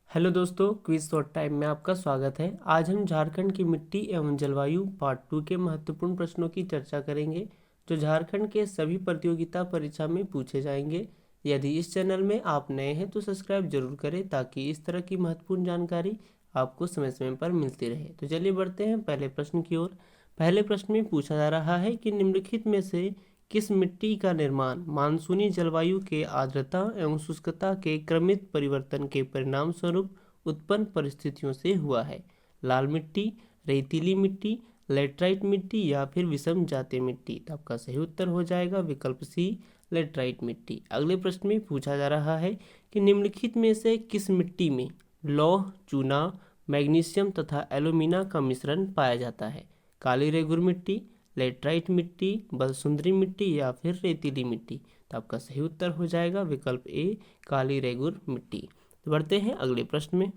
Hello दोस्तों, quiz short time में आपका स्वागत है। आज हम झारखंड की मिट्टी एवं जलवायु पार्ट 2 के महत्वपूर्ण प्रश्नों की चर्चा करेंगे जो झारखंड के सभी प्रतियोगिता परीक्षा में पूछे जाएंगे। यदि इस चैनल में आप नए हैं तो सब्सक्राइब जरूर करें ताकि इस तरह की महत्वपूर्ण जानकारी आपको समय समय पर मिलती रहे। तो चलिए बढ़ते हैं पहले प्रश्न की ओर। पहले प्रश्न में पूछा जा रहा है कि निम्नलिखित में से किस मिट्टी का निर्माण मानसूनी जलवायु के आर्द्रता एवं शुष्कता के क्रमिक परिवर्तन के परिणाम स्वरूप उत्पन्न परिस्थितियों से हुआ है? लाल मिट्टी, रेतीली मिट्टी, लेटराइट मिट्टी या फिर विषम जातीय मिट्टी? तो आपका सही उत्तर हो जाएगा विकल्प सी, लेटराइट मिट्टी। अगले प्रश्न में पूछा जा रहा है कि निम्नलिखित में से किस मिट्टी में लौह, चूना, मैग्नीशियम तथा एल्यूमिना का मिश्रण पाया जाता है? काली रेगुर मिट्टी, लेटराइट मिट्टी, बलसुंदरी मिट्टी या फिर रेतीली मिट्टी? तो आपका सही उत्तर हो जाएगा विकल्प ए, काली रेगुर मिट्टी। तो बढ़ते हैं अगले प्रश्न में।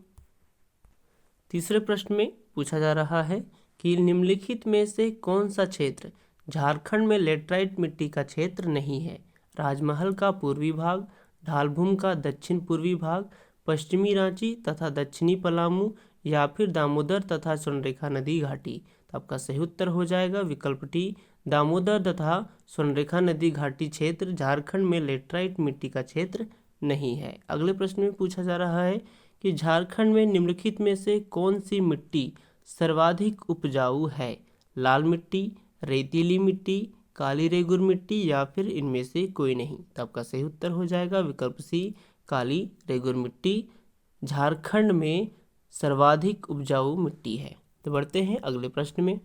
तीसरे प्रश्न में पूछा जा रहा है कि निम्नलिखित में से कौन सा क्षेत्र झारखंड में लेटराइट मिट्टी का क्षेत्र नहीं है? राजमहल का पूर्वी भाग, ढालभूम का दक्षिण पूर्वी भाग, पश्चिमी रांची तथा दक्षिणी पलामू या फिर दामोदर तथा स्वर्णरेखा नदी घाटी? तो आपका सही उत्तर हो जाएगा विकल्प टी, दामोदर तथा स्वर्णरेखा नदी घाटी क्षेत्र झारखंड में लेटराइट मिट्टी का क्षेत्र नहीं है। अगले प्रश्न में पूछा जा रहा है कि झारखंड में निम्नलिखित में से कौन सी मिट्टी सर्वाधिक उपजाऊ है? लाल मिट्टी, रेतीली मिट्टी, काली रेगुर मिट्टी या फिर इनमें से कोई नहीं? तो आपका सही उत्तर हो जाएगा विकल्प सी, काली रेगुर मिट्टी झारखंड में सर्वाधिक उपजाऊ मिट्टी है। तो बढ़ते हैं अगले प्रश्न में।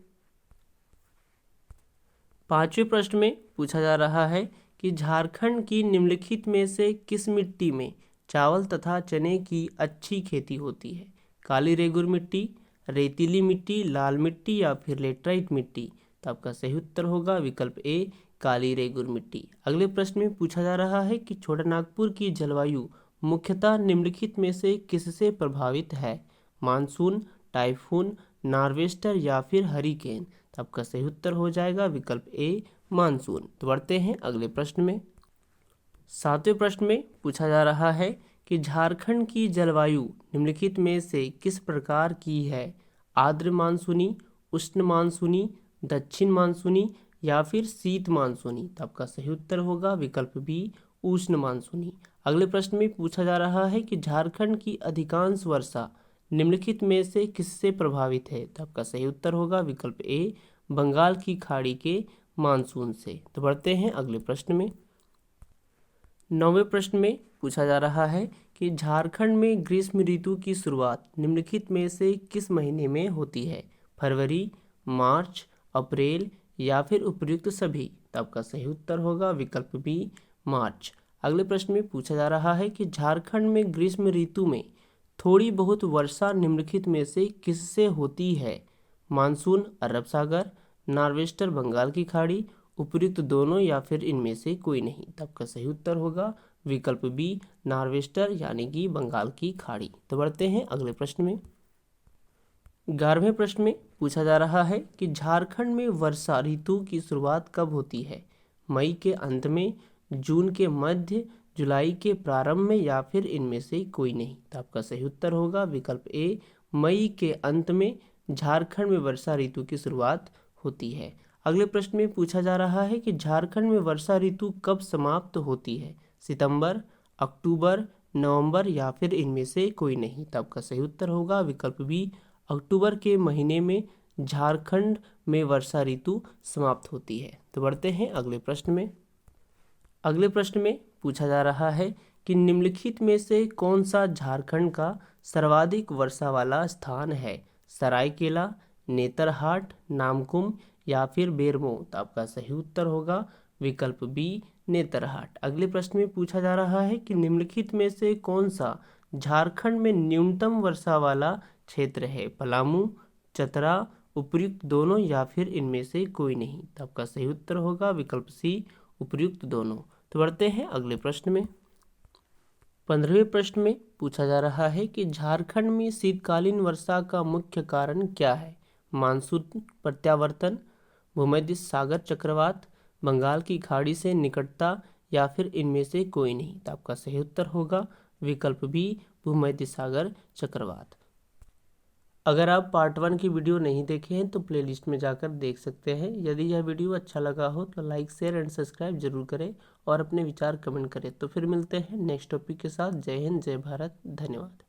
पांचवें प्रश्न में पूछा जा रहा है कि झारखंड की निम्नलिखित में से किस मिट्टी में चावल तथा चने की अच्छी खेती होती है? काली रेगुर मिट्टी, रेतीली मिट्टी, लाल मिट्टी या फिर लेटराइट मिट्टी? तो आपका सही उत्तर होगा विकल्प ए, काली रेगुर मिट्टी। अगले प्रश्न में पूछा जा रहा है कि छोटानागपुर की जलवायु मुख्यतः निम्नलिखित में से किससे प्रभावित है? मानसून, टाइफून, नॉर्वेस्टर या फिर हरिकेन? तो आपका सही उत्तर हो जाएगा विकल्प ए, मानसून। तो बढ़ते हैं अगले प्रश्न में। सातवें प्रश्न में पूछा जा रहा है कि झारखंड की जलवायु निम्नलिखित में से किस प्रकार की है? आर्द्र मानसूनी, उष्ण मानसूनी, दक्षिण मानसूनी या फिर शीत मानसूनी? तो आपका सही उत्तर होगा विकल्प बी, उष्ण मानसूनी। अगले प्रश्न में पूछा जा रहा है कि झारखंड की अधिकांश वर्षा निम्नलिखित में से किससे प्रभावित है? तो आपका सही उत्तर होगा विकल्प ए, बंगाल की खाड़ी के मानसून से। तो बढ़ते हैं अगले प्रश्न में। नौवें प्रश्न में पूछा जा रहा है कि झारखंड में ग्रीष्म ऋतु की शुरुआत निम्नलिखित में से किस महीने में होती है? फरवरी, मार्च, अप्रैल या फिर उपयुक्त सभी? तो आपका सही उत्तर होगा विकल्प बी, मार्च। अगले प्रश्न में पूछा जा रहा है कि झारखंड में ग्रीष्म ऋतु में थोड़ी बहुत वर्षा निम्नलिखित में से किससे होती है? मानसून अरब सागर, नॉर्वेस्टर बंगाल की खाड़ी, उपयुक्त दोनों या फिर इनमें से कोई नहीं? तो आपका सही उत्तर होगा विकल्प बी, नॉर्वेस्टर यानी कि बंगाल की खाड़ी। तो बढ़ते हैं अगले प्रश्न में। 11वें प्रश्न में पूछा जा रहा है कि झारखंड में वर्षा ऋतु की शुरुआत कब होती है? मई के अंत में, जून के मध्य, जुलाई के प्रारंभ में या फिर इनमें से कोई नहीं? तो आपका सही उत्तर होगा विकल्प ए, मई के अंत में झारखंड में वर्षा ऋतु की शुरुआत होती है। अगले प्रश्न में पूछा जा रहा है कि झारखंड में वर्षा ऋतु कब समाप्त होती है? सितंबर, अक्टूबर, नवंबर या फिर इनमें से कोई नहीं? तो आपका सही उत्तर होगा विकल्प बी, अक्टूबर के महीने में झारखंड में वर्षा ऋतु समाप्त होती है। तो बढ़ते हैं अगले प्रश्न में। अगले प्रश्न में पूछा जा रहा है कि निम्नलिखित में से कौन सा झारखंड का सर्वाधिक वर्षा वाला स्थान है? सरायकेला, नेतरहाट, नामकुम या फिर बेरमो? तो आपका सही उत्तर होगा विकल्प बी, नेतरहाट। अगले प्रश्न में पूछा जा रहा है कि निम्नलिखित में से कौन सा झारखंड में न्यूनतम वर्षा वाला क्षेत्र है? पलामू, चतरा, उपयुक्त दोनों या फिर इनमें से कोई नहीं? तो आपका सही उत्तर होगा विकल्प सी, उपयुक्त दोनों। तो बढ़ते हैं अगले प्रश्न में। 15वें प्रश्न में पूछा जा रहा है कि झारखंड में शीतकालीन वर्षा का मुख्य कारण क्या है? मानसून प्रत्यावर्तन, भूमध्य सागर चक्रवात, बंगाल की खाड़ी से निकटता या फिर इनमें से कोई नहीं? तो आपका सही उत्तर होगा विकल्प बी भूमध्य सागर चक्रवात। अगर आप पार्ट 1 की वीडियो नहीं देखे हैं तो प्लेलिस्ट में जाकर देख सकते हैं। यदि यह वीडियो अच्छा लगा हो तो लाइक शेयर एंड सब्सक्राइब जरूर करें और अपने विचार कमेंट करें। तो फिर मिलते हैं नेक्स्ट टॉपिक के साथ। जय हिंद, जय भारत, धन्यवाद।